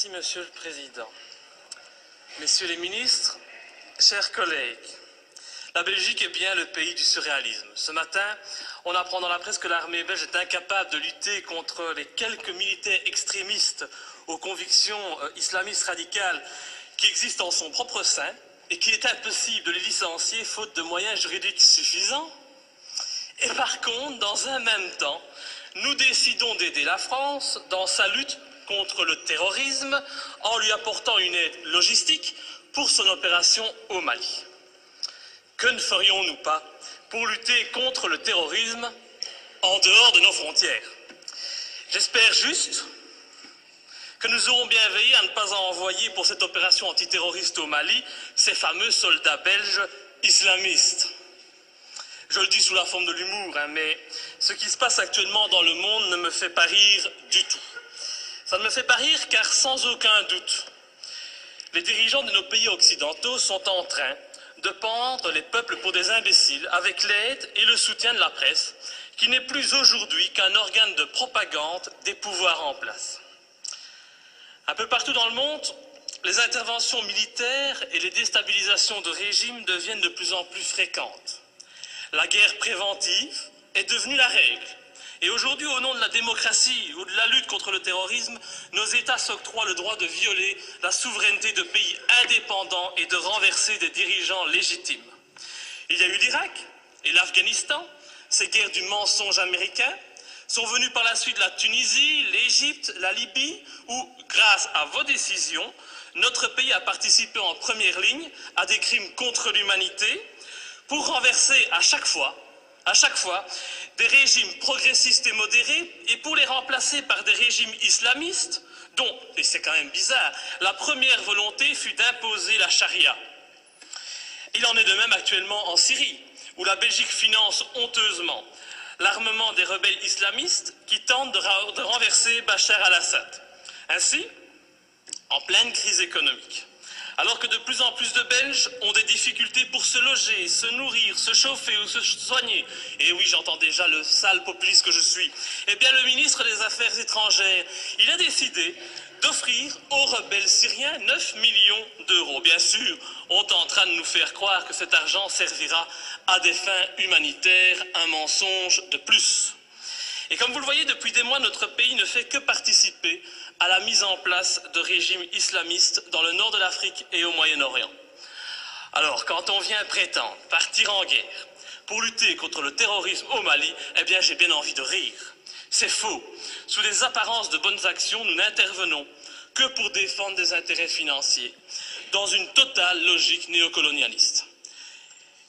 Merci, Monsieur le Président. Messieurs les ministres, chers collègues, la Belgique est bien le pays du surréalisme. Ce matin, on apprend dans la presse que l'armée belge est incapable de lutter contre les quelques militaires extrémistes aux convictions islamistes radicales qui existent en son propre sein et qu'il est impossible de les licencier faute de moyens juridiques suffisants. Et par contre, dans un même temps, nous décidons d'aider la France dans sa lutte contre le terrorisme en lui apportant une aide logistique pour son opération au Mali. Que ne ferions-nous pas pour lutter contre le terrorisme en dehors de nos frontières? J'espère juste que nous aurons bien veillé à ne pas envoyer pour cette opération antiterroriste au Mali ces fameux soldats belges islamistes. Je le dis sous la forme de l'humour, mais ce qui se passe actuellement dans le monde ne me fait pas rire du tout. Ça ne me fait pas rire car sans aucun doute, les dirigeants de nos pays occidentaux sont en train de pendre les peuples pour des imbéciles avec l'aide et le soutien de la presse, qui n'est plus aujourd'hui qu'un organe de propagande des pouvoirs en place. Un peu partout dans le monde, les interventions militaires et les déstabilisations de régimes deviennent de plus en plus fréquentes. La guerre préventive est devenue la règle. Et aujourd'hui, au nom de la démocratie ou de la lutte contre le terrorisme, nos États s'octroient le droit de violer la souveraineté de pays indépendants et de renverser des dirigeants légitimes. Il y a eu l'Irak et l'Afghanistan, ces guerres du mensonge américain, sont venues par la suite la Tunisie, l'Égypte, la Libye, où, grâce à vos décisions, notre pays a participé en première ligne à des crimes contre l'humanité pour renverser à chaque fois, des régimes progressistes et modérés et pour les remplacer par des régimes islamistes dont, et c'est quand même bizarre, la première volonté fut d'imposer la charia. Il en est de même actuellement en Syrie, où la Belgique finance honteusement l'armement des rebelles islamistes qui tentent de renverser Bachar al-Assad. Ainsi, en pleine crise économique, alors que de plus en plus de Belges ont des difficultés pour se loger, se nourrir, se chauffer ou se soigner, et oui, j'entends déjà le sale populiste que je suis, eh bien le ministre des Affaires étrangères, il a décidé d'offrir aux rebelles syriens 9 millions d'euros. Bien sûr, on est en train de nous faire croire que cet argent servira à des fins humanitaires, un mensonge de plus. Et comme vous le voyez, depuis des mois, notre pays ne fait que participer à la mise en place de régimes islamistes dans le nord de l'Afrique et au Moyen-Orient. Alors, quand on vient prétendre partir en guerre pour lutter contre le terrorisme au Mali, eh bien, j'ai bien envie de rire. C'est faux. Sous des apparences de bonnes actions, nous n'intervenons que pour défendre des intérêts financiers, dans une totale logique néocolonialiste.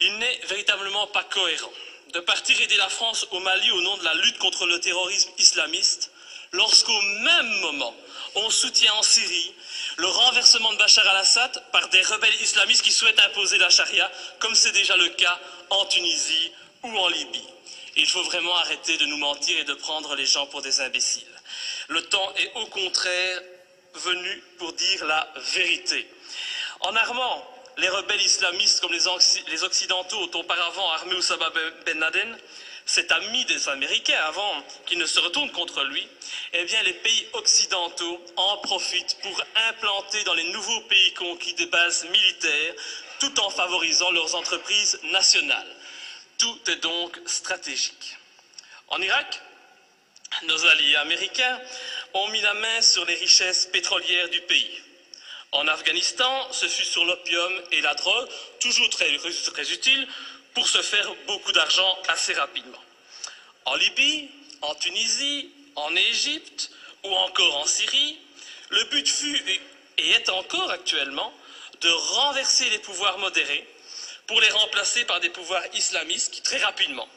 Il n'est véritablement pas cohérent de partir aider la France au Mali au nom de la lutte contre le terrorisme islamiste, lorsqu'au même moment, on soutient en Syrie le renversement de Bachar al-Assad par des rebelles islamistes qui souhaitent imposer la charia, comme c'est déjà le cas en Tunisie ou en Libye. Et il faut vraiment arrêter de nous mentir et de prendre les gens pour des imbéciles. Le temps est au contraire venu pour dire la vérité. En armant les rebelles islamistes comme les Occidentaux ont auparavant armé Oussama Ben Laden, cet ami des Américains avant qu'ils ne se retournent contre lui, eh bien les pays occidentaux en profitent pour implanter dans les nouveaux pays conquis des bases militaires tout en favorisant leurs entreprises nationales. Tout est donc stratégique. En Irak, nos alliés américains ont mis la main sur les richesses pétrolières du pays. En Afghanistan, ce fut sur l'opium et la drogue, toujours très utiles, pour se faire beaucoup d'argent assez rapidement. En Libye, en Tunisie, en Égypte ou encore en Syrie, le but fut et est encore actuellement de renverser les pouvoirs modérés pour les remplacer par des pouvoirs islamistes qui très rapidement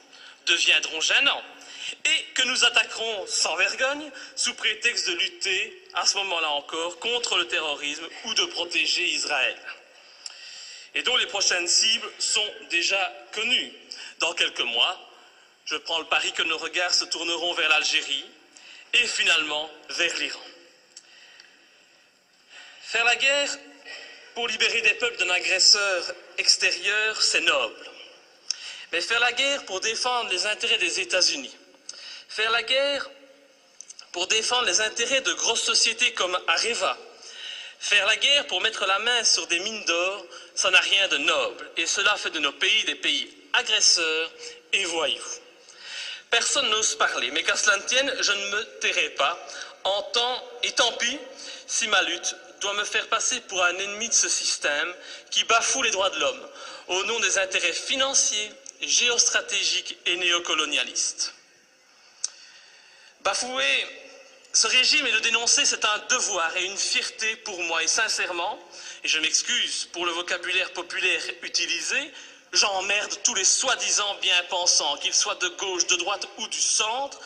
deviendront gênants et que nous attaquerons sans vergogne sous prétexte de lutter à ce moment-là encore contre le terrorisme ou de protéger Israël. Et dont les prochaines cibles sont déjà connues. Dans quelques mois, je prends le pari que nos regards se tourneront vers l'Algérie et finalement vers l'Iran. Faire la guerre pour libérer des peuples d'un agresseur extérieur, c'est noble. Mais faire la guerre pour défendre les intérêts des États-Unis, faire la guerre pour défendre les intérêts de grosses sociétés comme Areva, Faire la guerre pour mettre la main sur des mines d'or, ça n'a rien de noble. Et cela fait de nos pays des pays agresseurs et voyous. Personne n'ose parler, mais qu'à cela ne tienne, je ne me tairai pas. Et tant pis si ma lutte doit me faire passer pour un ennemi de ce système qui bafoue les droits de l'homme au nom des intérêts financiers, géostratégiques et néocolonialistes. Bafouer ce régime et le dénoncer, c'est un devoir et une fierté pour moi. Et sincèrement, et je m'excuse pour le vocabulaire populaire utilisé, j'emmerde tous les soi-disant bien-pensants, qu'ils soient de gauche, de droite ou du centre,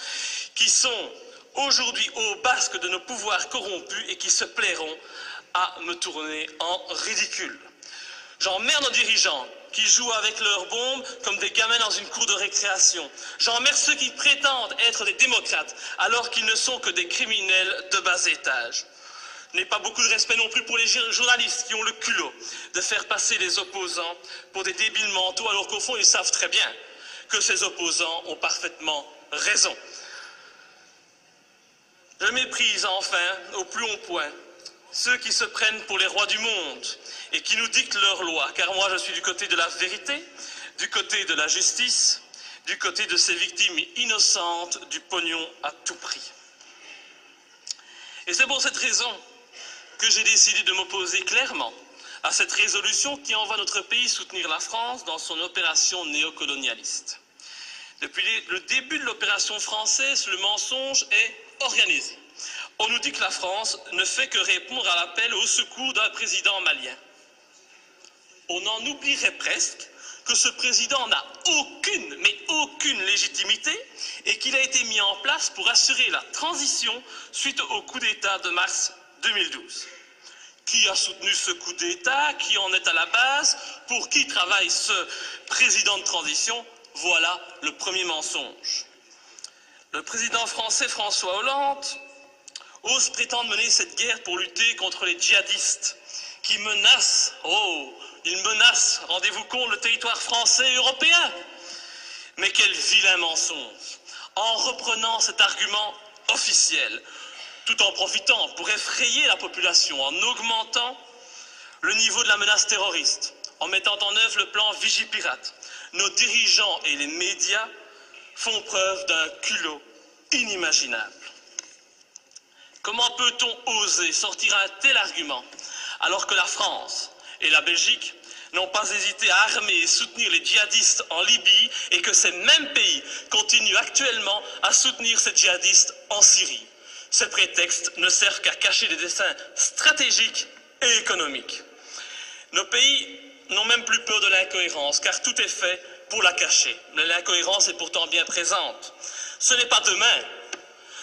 qui sont aujourd'hui au basque de nos pouvoirs corrompus et qui se plairont à me tourner en ridicule. J'emmerde nos dirigeants qui jouent avec leurs bombes comme des gamins dans une cour de récréation. J'emmerde ceux qui prétendent être des démocrates alors qu'ils ne sont que des criminels de bas étage. Je n'ai pas beaucoup de respect non plus pour les journalistes qui ont le culot de faire passer les opposants pour des débiles mentaux alors qu'au fond ils savent très bien que ces opposants ont parfaitement raison. Je méprise enfin au plus haut point ceux qui se prennent pour les rois du monde et qui nous dictent leurs lois, car moi je suis du côté de la vérité, du côté de la justice, du côté de ces victimes innocentes du pognon à tout prix. Et c'est pour cette raison que j'ai décidé de m'opposer clairement à cette résolution qui envoie notre pays soutenir la France dans son opération néocolonialiste. Depuis le début de l'opération française, le mensonge est organisé. On nous dit que la France ne fait que répondre à l'appel au secours d'un président malien. On en oublierait presque que ce président n'a aucune légitimité et qu'il a été mis en place pour assurer la transition suite au coup d'État de mars 2012. Qui a soutenu ce coup d'État? Qui en est à la base? Pour qui travaille ce président de transition? Voilà le premier mensonge. Le président français François Hollande ose prétendre mener cette guerre pour lutter contre les djihadistes qui menacent, ils menacent, rendez-vous compte, le territoire français et européen. Mais quel vilain mensonge! En reprenant cet argument officiel, tout en profitant pour effrayer la population, en augmentant le niveau de la menace terroriste, en mettant en œuvre le plan Vigipirate, nos dirigeants et les médias font preuve d'un culot inimaginable. Comment peut-on oser sortir un tel argument alors que la France et la Belgique n'ont pas hésité à armer et soutenir les djihadistes en Libye et que ces mêmes pays continuent actuellement à soutenir ces djihadistes en Syrie? Ces prétextes ne servent qu'à cacher des desseins stratégiques et économiques. Nos pays n'ont même plus peur de l'incohérence car tout est fait pour la cacher. Mais l'incohérence est pourtant bien présente. Ce n'est pas demain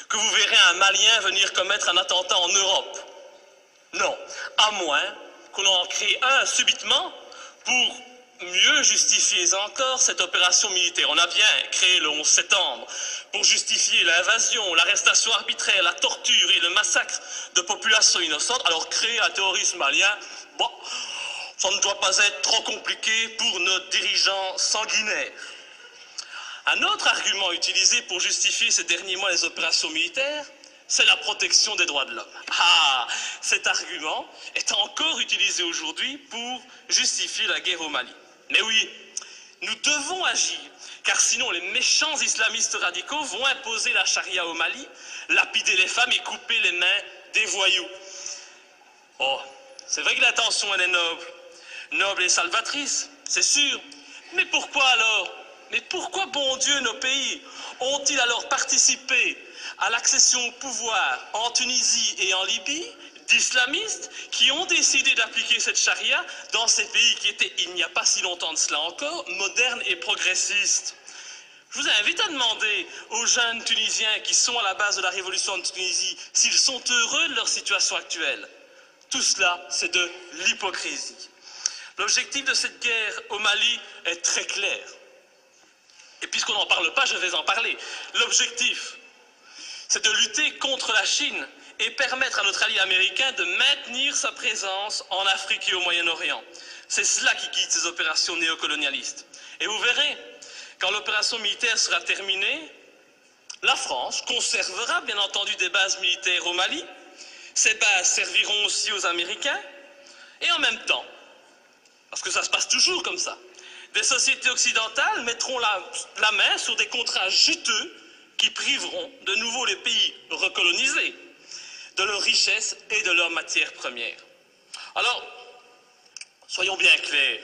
que vous verrez un Malien venir commettre un attentat en Europe. Non, à moins qu'on en crée un subitement pour mieux justifier encore cette opération militaire. On a bien créé le 11 septembre pour justifier l'invasion, l'arrestation arbitraire, la torture et le massacre de populations innocentes. Alors créer un terrorisme malien, bon, ça ne doit pas être trop compliqué pour nos dirigeants sanguinaires. Un autre argument utilisé pour justifier ces derniers mois les opérations militaires, c'est la protection des droits de l'homme. Ah, cet argument est encore utilisé aujourd'hui pour justifier la guerre au Mali. Mais oui, nous devons agir, car sinon les méchants islamistes radicaux vont imposer la charia au Mali, lapider les femmes et couper les mains des voyous. Oh, c'est vrai que l'intention elle est noble et salvatrice, c'est sûr. Mais pourquoi alors? Mais pourquoi, bon Dieu, nos pays ont-ils alors participé à l'accession au pouvoir en Tunisie et en Libye d'islamistes qui ont décidé d'appliquer cette charia dans ces pays qui étaient, il n'y a pas si longtemps de cela encore, modernes et progressistes? Je vous invite à demander aux jeunes Tunisiens qui sont à la base de la révolution de Tunisie s'ils sont heureux de leur situation actuelle. Tout cela, c'est de l'hypocrisie. L'objectif de cette guerre au Mali est très clair. Et puisqu'on n'en parle pas, je vais en parler. L'objectif, c'est de lutter contre la Chine et permettre à notre allié américain de maintenir sa présence en Afrique et au Moyen-Orient. C'est cela qui guide ces opérations néocolonialistes. Et vous verrez, quand l'opération militaire sera terminée, la France conservera bien entendu des bases militaires au Mali, Ces bases serviront aussi aux Américains et en même temps, parce que ça se passe toujours comme ça, des sociétés occidentales mettront la main sur des contrats juteux qui priveront de nouveau les pays recolonisés de leurs richesses et de leurs matières premières. Alors, soyons bien clairs,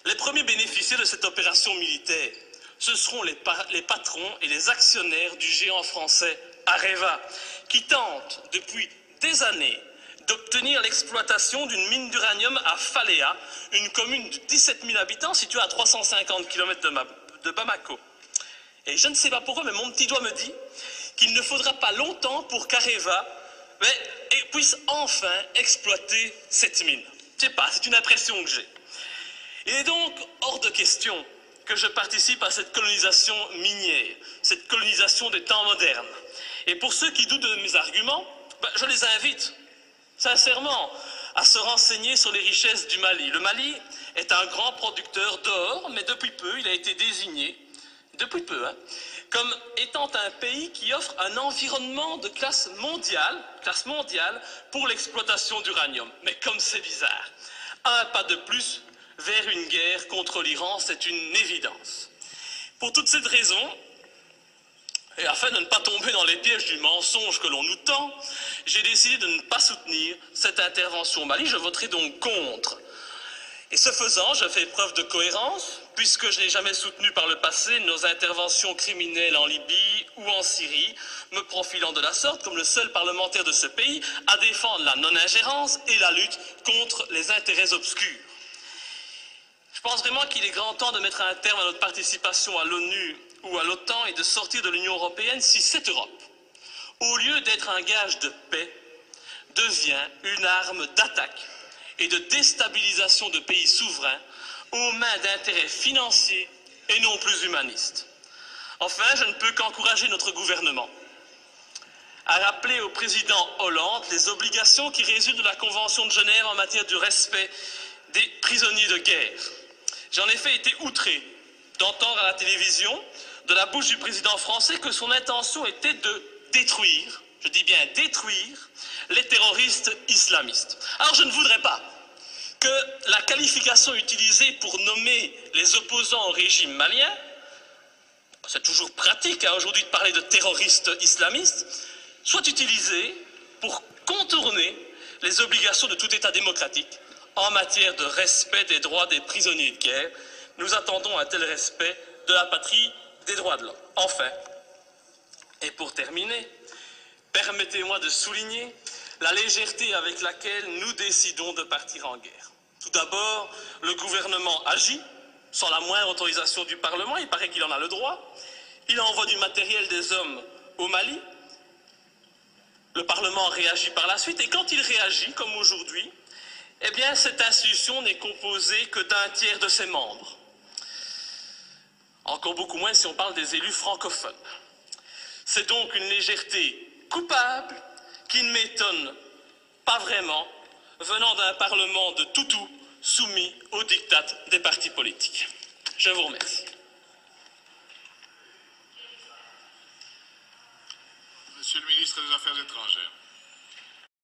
les premiers bénéficiaires de cette opération militaire, ce seront les patrons et les actionnaires du géant français Areva, qui tentent depuis des années d'obtenir l'exploitation d'une mine d'uranium à Faléa, une commune de 17 000 habitants située à 350 km de Bamako. Et je ne sais pas pourquoi, mais mon petit doigt me dit qu'il ne faudra pas longtemps pour qu'Areva puisse enfin exploiter cette mine. Je ne sais pas, c'est une impression que j'ai. Il est donc hors de question que je participe à cette colonisation minière, cette colonisation des temps modernes. Et pour ceux qui doutent de mes arguments, je les invite sincèrement à se renseigner sur les richesses du Mali. Le Mali est un grand producteur d'or, mais depuis peu, il a été désigné, comme étant un pays qui offre un environnement de classe mondiale pour l'exploitation d'uranium. Mais comme c'est bizarre, un pas de plus vers une guerre contre l'Iran, c'est une évidence. Pour toute cette raison, et afin de ne pas tomber dans les pièges du mensonge que l'on nous tend, j'ai décidé de ne pas soutenir cette intervention au Mali. Je voterai donc contre. Et ce faisant, je fais preuve de cohérence, puisque je n'ai jamais soutenu par le passé nos interventions criminelles en Libye ou en Syrie, me profilant de la sorte comme le seul parlementaire de ce pays à défendre la non-ingérence et la lutte contre les intérêts obscurs. Je pense vraiment qu'il est grand temps de mettre un terme à notre participation à l'ONU ou à l'OTAN et de sortir de l'Union européenne si cette Europe, au lieu d'être un gage de paix, devient une arme d'attaque et de déstabilisation de pays souverains aux mains d'intérêts financiers et non plus humanistes. Enfin, je ne peux qu'encourager notre gouvernement à rappeler au président Hollande les obligations qui résultent de la Convention de Genève en matière du respect des prisonniers de guerre. J'ai en effet été outré d'entendre à la télévision, de la bouche du président français, que son intention était de détruire, je dis bien détruire, les terroristes islamistes. Alors je ne voudrais pas que la qualification utilisée pour nommer les opposants au régime malien, c'est toujours pratique aujourd'hui de parler de terroristes islamistes, soit utilisée pour contourner les obligations de tout État démocratique en matière de respect des droits des prisonniers de guerre. Nous attendons un tel respect de la patrie des droits de l'homme. Enfin, et pour terminer, permettez-moi de souligner la légèreté avec laquelle nous décidons de partir en guerre. Tout d'abord, le gouvernement agit sans la moindre autorisation du Parlement, il paraît qu'il en a le droit. Il envoie du matériel, des hommes au Mali. Le Parlement réagit par la suite, et quand il réagit, comme aujourd'hui, eh bien, cette institution n'est composée que d'un tiers de ses membres. Encore beaucoup moins si on parle des élus francophones. C'est donc une légèreté coupable qui ne m'étonne pas vraiment, venant d'un Parlement de toutous soumis au diktat